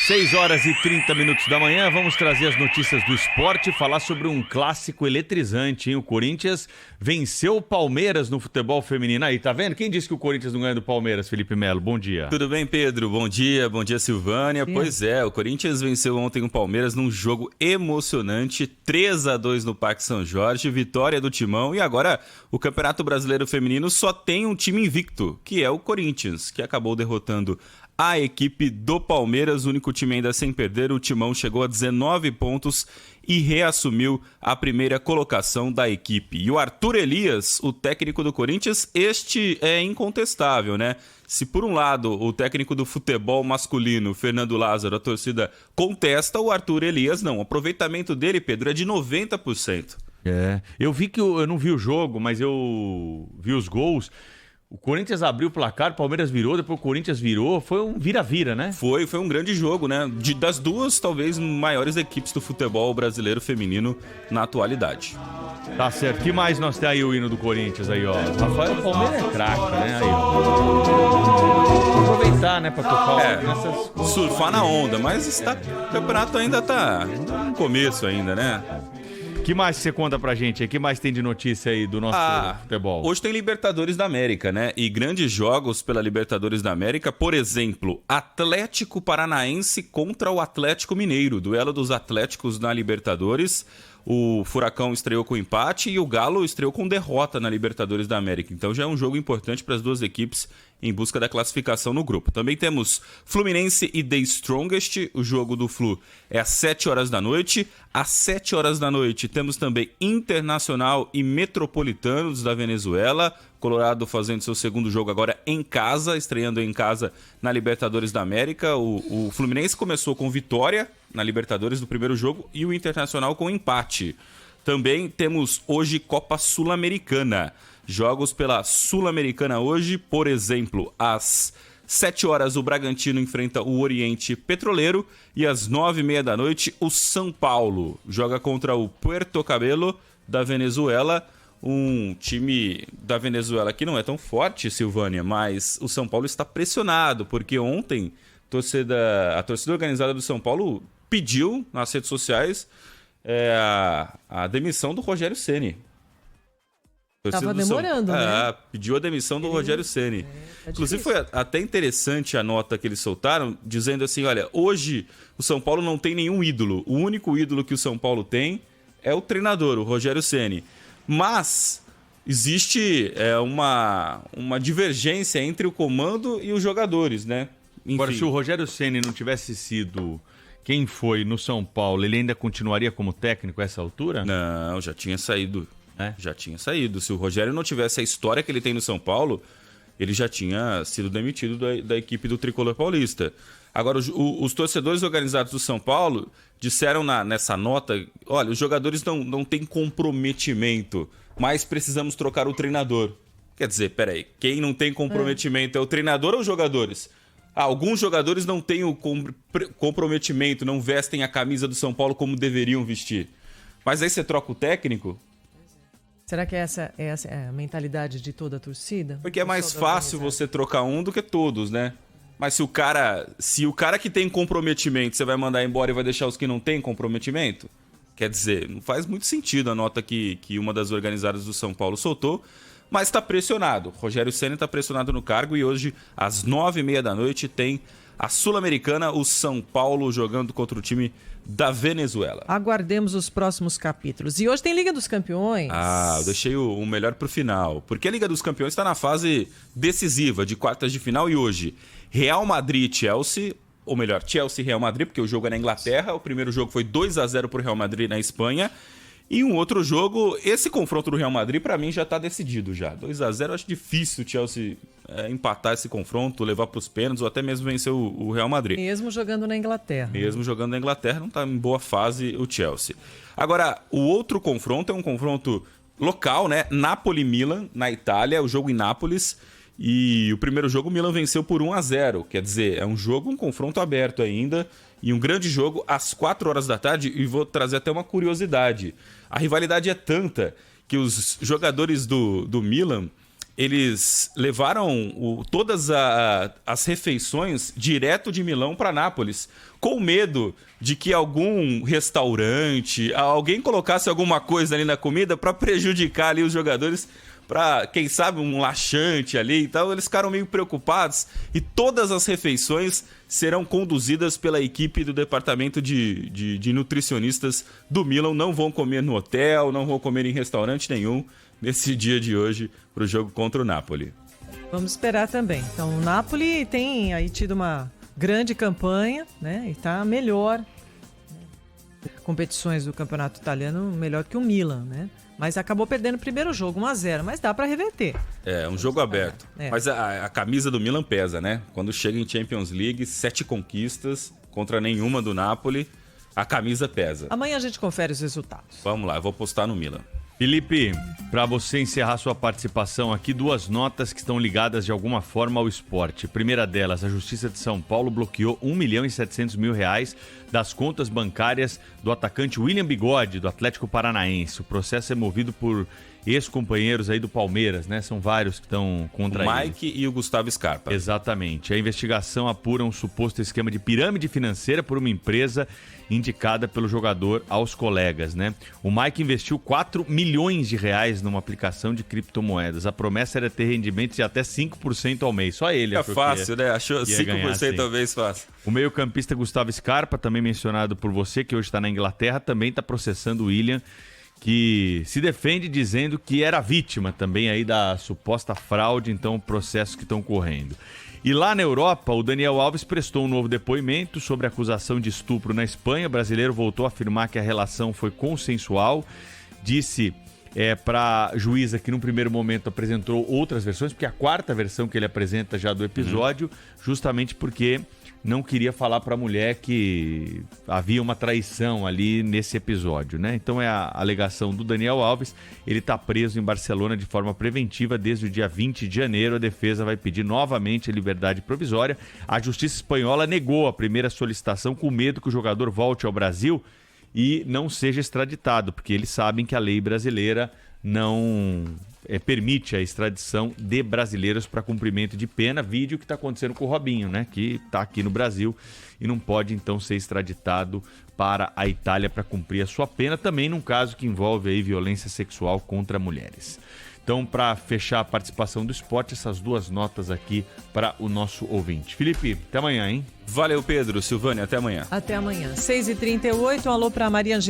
6 horas e 30 minutos da manhã, vamos trazer as notícias do esporte, falar sobre um clássico eletrizante, hein? O Corinthians venceu o Palmeiras no futebol feminino. Aí, tá vendo? Quem disse que o Corinthians não ganha do Palmeiras, Felipe Melo? Bom dia. Tudo bem, Pedro? Bom dia, Silvânia. Sim. Pois é, o Corinthians venceu ontem o Palmeiras num jogo emocionante, 3-2 no Parque São Jorge, vitória do Timão. E agora o Campeonato Brasileiro Feminino só tem um time invicto, que é o Corinthians, que acabou derrotando a equipe do Palmeiras, o único time ainda sem perder. O Timão chegou a 19 pontos e reassumiu a primeira colocação da equipe. E o Arthur Elias, o técnico do Corinthians, este é incontestável, né? Se por um lado o técnico do futebol masculino, Fernando Lázaro, a torcida contesta, o Arthur Elias não. O aproveitamento dele, Pedro, é de 90%. Eu vi que eu não vi o jogo, mas eu vi os gols. O Corinthians abriu o placar, o Palmeiras virou, depois o Corinthians virou. Foi um vira-vira, né? Foi um grande jogo, né? Das duas, talvez, maiores equipes do futebol brasileiro feminino na atualidade. Tá certo. O que mais nós temos aí o hino do Corinthians aí, ó? Rafael Palmeiras é craque, né? Aí, ó. Aproveitar, né, pra tocar nessas... surfar na onda, mas o campeonato ainda tá no começo ainda, né? O que mais você conta pra gente aí? O que mais tem de notícia aí do nosso futebol? Hoje tem Libertadores da América, né? E grandes jogos pela Libertadores da América. Por exemplo, Atlético Paranaense contra o Atlético Mineiro. Duelo dos Atléticos na Libertadores. O Furacão estreou com empate e o Galo estreou com derrota na Libertadores da América. Então já é um jogo importante para as duas equipes em busca da classificação no grupo. Também temos Fluminense e The Strongest. O jogo do Flu é às 7 horas da noite. Às 7 horas da noite temos também Internacional e Metropolitanos da Venezuela. Colorado fazendo seu segundo jogo agora em casa, estreando em casa na Libertadores da América. O Fluminense começou com vitória na Libertadores do primeiro jogo e o Internacional com empate. Também temos hoje Copa Sul-Americana. Jogos pela Sul-Americana hoje, por exemplo, às 7 horas o Bragantino enfrenta o Oriente Petroleiro e às 9h30 da noite o São Paulo joga contra o Puerto Cabello da Venezuela. Um time da Venezuela que não é tão forte, Silvânia, mas o São Paulo está pressionado, porque ontem a torcida organizada do São Paulo pediu nas redes sociais a demissão do Rogério Ceni. Tava demorando, né? Pediu a demissão do Rogério Ceni. Inclusive foi até interessante a nota que eles soltaram, dizendo assim, olha, hoje o São Paulo não tem nenhum ídolo. O único ídolo que o São Paulo tem é o treinador, o Rogério Ceni. Mas existe uma divergência entre o comando e os jogadores, né? Enfim. Agora, se o Rogério Ceni não tivesse sido quem foi no São Paulo, ele ainda continuaria como técnico a essa altura? Não, já tinha saído. Já tinha saído. Se o Rogério não tivesse a história que ele tem no São Paulo, ele já tinha sido demitido da equipe do Tricolor Paulista. Agora, os torcedores organizados do São Paulo disseram nessa nota, olha, os jogadores não têm comprometimento, mas precisamos trocar o treinador. Quer dizer, peraí, quem não tem comprometimento é o treinador ou os jogadores? Alguns jogadores não têm o comprometimento, não vestem a camisa do São Paulo como deveriam vestir. Mas aí você troca o técnico... Será que essa é a mentalidade de toda a torcida? Porque é mais fácil você trocar um do que todos, né? Mas se o cara que tem comprometimento, você vai mandar embora e vai deixar os que não têm comprometimento? Quer dizer, não faz muito sentido a nota que uma das organizadas do São Paulo soltou, mas está pressionado. Rogério Ceni está pressionado no cargo e hoje, às 9h30 da noite, tem a Sul-Americana, o São Paulo jogando contra o time da Venezuela. Aguardemos os próximos capítulos. E hoje tem Liga dos Campeões. Eu deixei o melhor pro final. Porque a Liga dos Campeões está na fase decisiva de quartas de final e hoje Real Madrid e Chelsea, ou melhor, Chelsea e Real Madrid, porque o jogo é na Inglaterra. O primeiro jogo foi 2-0 pro Real Madrid na Espanha. E um outro jogo, esse confronto do Real Madrid, para mim, já tá decidido já. 2-0, eu acho difícil o Chelsea empatar esse confronto, levar pros pênaltis ou até mesmo vencer o Real Madrid. Mesmo jogando na Inglaterra. Mesmo jogando na Inglaterra, não tá em boa fase o Chelsea. Agora, o outro confronto é um confronto local, né? Napoli-Milan, na Itália, o jogo em Nápoles. E o primeiro jogo o Milan venceu por 1-0. Quer dizer, é um confronto aberto ainda. E um grande jogo às 4 horas da tarde. E vou trazer até uma curiosidade. A rivalidade é tanta que os jogadores do Milan, eles levaram todas as refeições direto de Milão para Nápoles, com medo de que algum restaurante, alguém colocasse alguma coisa ali na comida para prejudicar ali os jogadores, para, quem sabe, um laxante ali. Então eles ficaram meio preocupados, e todas as refeições serão conduzidas pela equipe do departamento de nutricionistas do Milan. Não vão comer no hotel, não vão comer em restaurante nenhum nesse dia de hoje para o jogo contra o Napoli. Vamos esperar também. Então, o Napoli tem aí tido uma grande campanha, né? E está melhor. Competições do campeonato italiano melhor que o Milan, né? Mas acabou perdendo o primeiro jogo, 1-0, mas dá para reverter. É, um jogo aberto. Mas a camisa do Milan pesa, né? Quando chega em Champions League, 7 conquistas contra nenhuma do Napoli, a camisa pesa. Amanhã a gente confere os resultados. Vamos lá, eu vou postar no Milan. Felipe, para você encerrar sua participação aqui, 2 notas que estão ligadas de alguma forma ao esporte. Primeira delas, a Justiça de São Paulo bloqueou R$1.700.000 das contas bancárias do atacante William Bigode, do Atlético Paranaense. O processo é movido por ex-companheiros aí do Palmeiras, né? São vários que estão contra ele. O Mike e o Gustavo Scarpa. Exatamente. A investigação apura um suposto esquema de pirâmide financeira por uma empresa indicada pelo jogador aos colegas, né? O Mike investiu R$4 milhões numa aplicação de criptomoedas. A promessa era ter rendimentos de até 5% ao mês. Só ele achou fácil, que né? Achou ia 5% ganhar, talvez fácil. O meio-campista Gustavo Scarpa, também mencionado por você, que hoje está na Inglaterra, também está processando o William, que se defende dizendo que era vítima também aí da suposta fraude, então processos que estão correndo. E lá na Europa, o Daniel Alves prestou um novo depoimento sobre a acusação de estupro na Espanha. O brasileiro voltou a afirmar que a relação foi consensual. Disse para a juíza que num primeiro momento apresentou outras versões, porque é a 4ª versão que ele apresenta já do episódio, justamente porque não queria falar para a mulher que havia uma traição ali nesse episódio, né? Então é a alegação do Daniel Alves. Ele está preso em Barcelona de forma preventiva desde o dia 20 de janeiro. A defesa vai pedir novamente a liberdade provisória. A justiça espanhola negou a primeira solicitação com medo que o jogador volte ao Brasil e não seja extraditado, porque eles sabem que a lei brasileira não permite a extradição de brasileiros para cumprimento de pena. Vídeo que está acontecendo com o Robinho, né? Que está aqui no Brasil e não pode então ser extraditado para a Itália para cumprir a sua pena, também num caso que envolve aí violência sexual contra mulheres. Então, para fechar a participação do esporte, essas 2 notas aqui para o nosso ouvinte. Felipe, até amanhã, hein? Valeu, Pedro. Silvânia, até amanhã. Até amanhã. 6h38, um alô para Maria Angela.